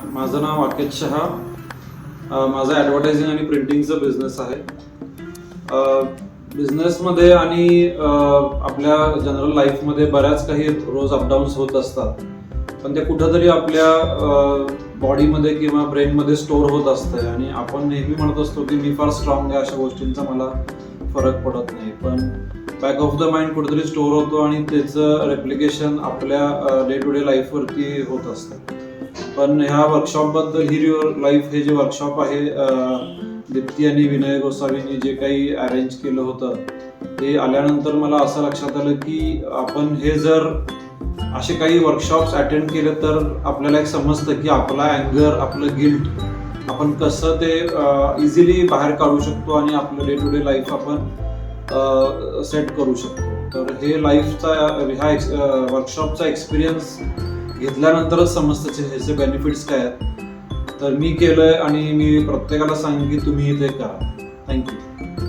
माझं नाव अकेत शहा. माझं ॲडव्हर्टायझिंग आणि प्रिंटिंगचं बिझनेस आहे. बिझनेसमध्ये आणि आपल्या जनरल लाईफमध्ये बऱ्याच काही रोज अपडाऊन्स होत असतात, पण ते कुठंतरी आपल्या बॉडीमध्ये किंवा ब्रेनमध्ये स्टोअर होत असतं आणि आपण नेहमी म्हणत असतो की मी फार स्ट्रॉंग आहे, अशा गोष्टींचा मला फरक पडत नाही. पण बॅक ऑफ द माइंड कुठेतरी स्टोअर होतो आणि त्याचं रेप्लिकेशन आपल्या डे टू डे लाईफवरती होत असतं. पण ह्या वर्कशॉपबद्दल ही युअर लाईफ हे जे वर्कशॉप आहे, दीप्ती आणि विनय गोसावींनी जे काही अरेंज केलं होतं, ते आल्यानंतर मला असं लक्षात आलं की आपण हे जर असे काही वर्कशॉप्स अटेंड केले तर आपल्याला एक समजतं की आपला अँगर, आपलं गिल्ट आपण कसं ते इझिली बाहेर काढू शकतो आणि आपलं डे टू डे लाईफ आपण सेट करू शकतो. तर हे लाईफचा ह्या वर्कशॉपचा एक्सपिरियन्स घेतल्यानंतरच समजतं ह्याचे बेनिफिट्स काय आहेत. तर मी केलंय आणि मी प्रत्येकाला सांगेन की तुम्ही ते करा. थँक्यू.